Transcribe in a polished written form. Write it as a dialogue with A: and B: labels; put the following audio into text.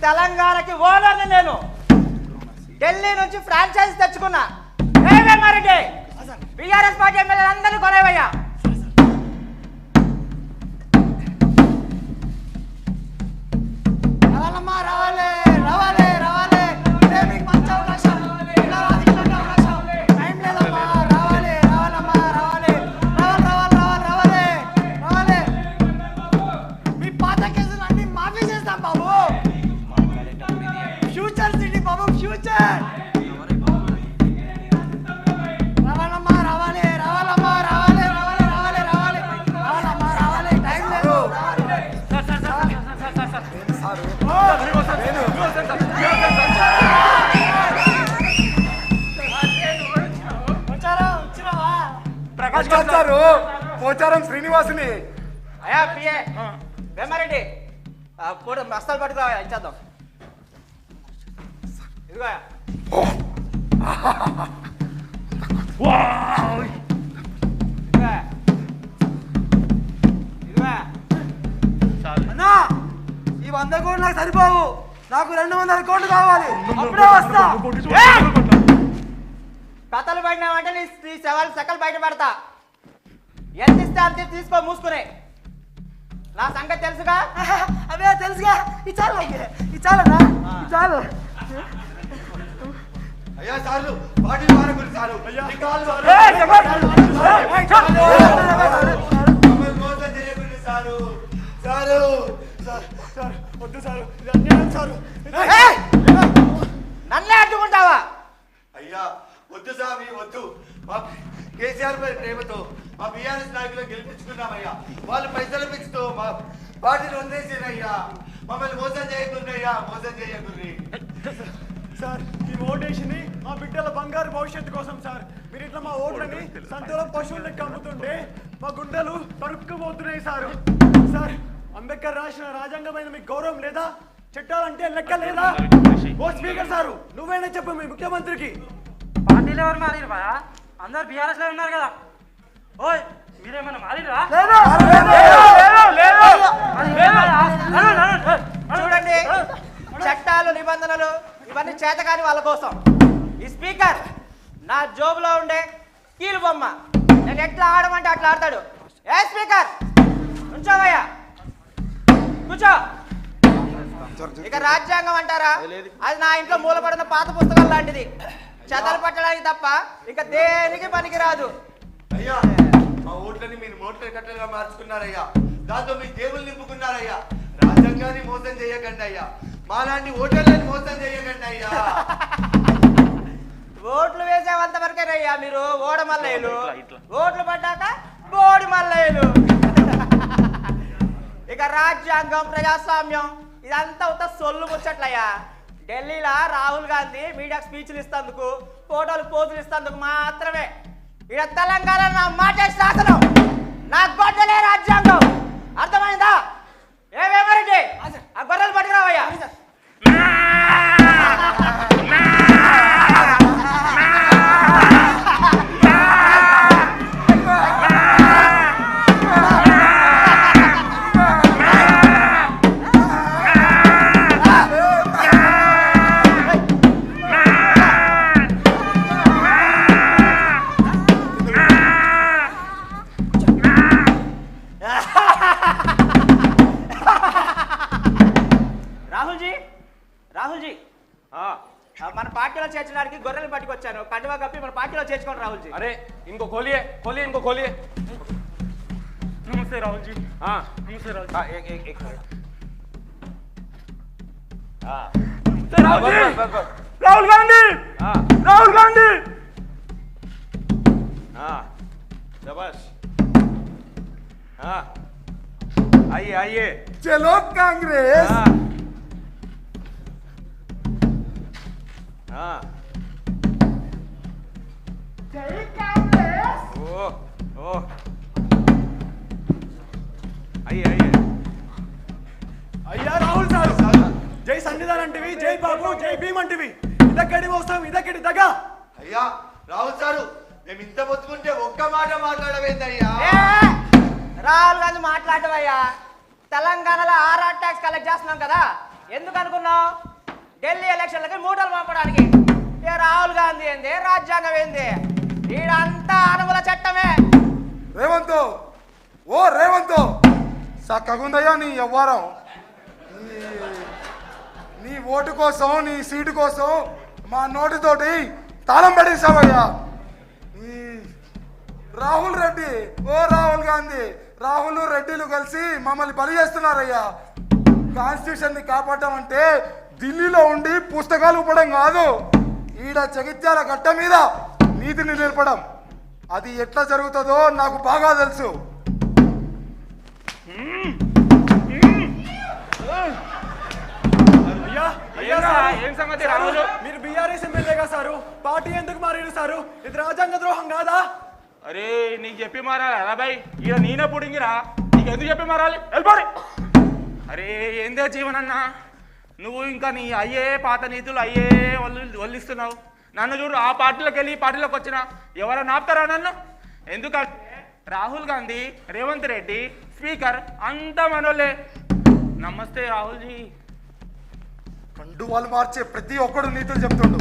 A: తెలంగాణకి ఓనర్ని నేను. ఢిల్లీ నుంచి ఫ్రాంచైజీ తెచ్చుకున్నా. మరెడ్డి బీఆర్ఎస్ పార్టీ ఎమ్మెల్యేలు అందరినీ కొనేవయ్యా.
B: పోచారం శ్రీనివాసుని
A: అయ్యా పిఏ వేమారెడ్డి పూట మస్తాలు పట్టుకురా ఇచ్చేద్దాం. ఇదిగో
C: అన్నా ఈ 100 కోట్లు నాకు సరిపోవు. నాకు 200 కోట్లు కావాలి. అప్పుడే వస్తా.
A: కథలు పడినామంటే నీ సవాళ్ళు సకలు బయట పెడతా. ఎంత ఇస్తే అంత తీసుకో మూసుకునే. నా సంగతి తెలుసుగా.
C: అవే తెలుసుగా. ఇచ్చాలు ఇచ్చాలన్నా ఇచ్చాలు.
B: అయ్యా సార్లు పార్టీ వారి గురించి సారు మోసం చేయకుండా సారు సారు సార్ వద్దు సారు సారు
A: నన్నే అడ్డుకుంటావా?
B: అయ్యా వద్దు స్వామి వద్దు. మా కేసీఆర్ పై ప్రేమతో మా బీఆర్ఎస్ నాయకులు గెలిపించుకున్నామయ్యా. వాళ్ళు పైసలు పెంచుతూ మా పార్టీని వదిలేసారయ్యా. మమ్మల్ని మోసం చేయకుండాయ్యా, మోసం చేయకుండ్రి.
D: సార్ ఈ ఓటేషన్ని మా బిడ్డల బంగారు భవిష్యత్తు కోసం సార్. మీరు ఇట్లా మా ఓట్లని సంతలో పశువులకు అమ్ముతుంటే మా గుండెలు తరుక్కుపోతున్నాయి సార్. సార్ అంబేద్కర్ రాసిన రాజ్యాంగమైన మీకు గౌరవం లేదా? చట్టాలంటే లెక్క లేదా? ఓ స్పీకర్ సారు నువ్వేనా చెప్పు మీ ముఖ్యమంత్రికి.
C: పార్టీలు ఎవరు మారిరు బా? అందరు బీఆర్ఎస్ లో ఉన్నారు కదా. ఓయ్ మీరేమన్నా మారిరా?
A: చూడండి చట్టాలు నిబంధనలు ఇవన్నీ చేతకాని వాళ్ళ కోసం. ఈ స్పీకర్ నా జోబులో ఉండే కీలు బొమ్మ. నేను ఎట్లా ఆడమంటే అట్లా ఆడతాడు. ఏ స్పీకర్ నుంచోవయ్యా, కూర్చో. ఇక రాజ్యాంగం అంటారా? అది నా ఇంట్లో మూలపడిన పాత పుస్తకాలు లాంటిది. చెదలు పట్టడానికి తప్ప ఇక దేనికి పనికిరాదు.
B: అయ్యా మా ఓట్లని మీరు మోట్ల కట్టలుగా మార్చుకున్నారయ్యా. దాంతో మీ జేబులు నింపుకున్నారయ్యా. రాజ్యాంగాన్ని మోసం చేయకండి అయ్యా. మాలాంటి ఓటర్లని మోసం చేయకండి అయ్యా.
A: ఓట్లు వేసేంత వరకేనయ్యా మీరు ఓడమల్లయ్యలు. ఓట్లు పడ్డాక బోడి మల్లయ్యలు. ఇక రాజ్యాంగం ప్రజాస్వామ్యం ఇదంతా ఉత్త సొల్లు ముచ్చట్లయ్యా. ఢిల్లీలో రాహుల్ గాంధీ మీడియాకు స్పీచ్లు ఇస్తందుకు, ఫోటోలు పోజులు ఇస్తందుకు మాత్రమే. ఇక తెలంగాణ నా మాట శాసనం, నా గొడ్డలే రాజ్యాంగం. అర్థమైందా? ఏమేమరెడ్డి ఆ గొర్రెలు పట్టుకురావయ్యా. రాహుల్జీ మన పార్టీలో చేర్చడానికి గొర్రెలు పట్టుకొచ్చాను. కండువా కప్పి మన పార్టీలో చేర్చుకోండి రాహుల్జీ.
E: అరే ఇంకో కోలియే ఇంకో కోలియే.
D: నమస్తే రాహుల్జీ. నమస్తే
E: రాహుల్ గాంధీ. రాహుల్ గాంధీ. शाबाश. आइए आइए.
B: चलो कांग्रेस.
C: జై కాంగ్రెస్.
E: ओ आइए आइए.
D: అయ్యా రాహుల్ సార్ జై సన్నిధాన్ అంటివి, జై బాబు, జై భీమ్ అంటివి. ఇదక్కడి మోసం, ఇదక్కడి దగా.
B: అయ్యా రాహుల్ సారు మేము ఇంత మొత్తుకుంటే ఒక్క మాట మాట్లాడవేందయ్యా?
A: రాహుల్ గాంధీ మాట్లాడవయ్యా. తెలంగాణలో ఆర్ఆర్ ట్యాక్స్ కలెక్ట్ చేస్తున్నాం కదా, ఎందుకు అనుకున్నావు? ఢిల్లీ ఎలక్షన్లకి మూటలు పంపడానికి. ఏ రాహుల్ గాంధీ ఏంది, రాజ్యాంగం ఏంది, వీడంతా అనుమల చట్టమే.
F: రేవంత్, ఓ రేవంత్, చక్కగుందయ్యా నీ వ్యవహారం. నీ ఓటు కోసం, నీ సీటు కోసం మా నోటితోటి తాళం పెట్టేశావయ్యా. రాహుల్ రెడ్డి, ఓ రాహుల్ గాంధీ, రాహుల్ రెడ్డిలు కలిసి మమ్మల్ని బలి చేస్తున్నారయ్యా. కాన్స్టిట్యూషన్ ని కాపాడటం అంటే ఢిల్లీలో ఉండి పుస్తకాలు ఇవ్వడం కాదు, ఈడ జగిత్యాల గడ్డ మీద నీతిని నిలపడం. అది ఎట్లా జరుగుతుందో నాకు బాగా తెలుసు.
D: అయ్యా అయ్యా
E: ఏంరా,
D: సారు,
E: ఏం సంగతి
D: సారు,
E: రాహుల్?
D: మీరు బీఆర్ఎస్ ఎమ్మెల్యేగా సారు, పార్టీ ఎందుకు మారారు సారు? ఇది రాజ్యాంగ ద్రోహం కాదా?
E: అరే నీకు చెప్పి మారాలి అరాబాయ్, ఇక నేనే పుడింగిరా, నీకు ఎందుకు చెప్పి మారాలి? వెళ్ళిపోరి. అరే ఏందే జీవనన్నా, నువ్వు ఇంకా నీ అయ్యే పాత నీతులు అయ్యే వల్లిస్తున్నావు. నన్ను చూడు, ఆ పార్టీలోకి వెళ్ళి ఈ పార్టీలోకి వచ్చినా ఎవరైనా ఆపుతారా నన్ను? ఎందుకంటే రాహుల్ గాంధీ, రేవంత్ రెడ్డి, స్పీకర్ అంతా మనోళ్ళే. నమస్తే రాహుల్ జీ.
F: కండు వాళ్ళు మార్చే ప్రతి ఒక్కడు నీతులు చెప్తుండు.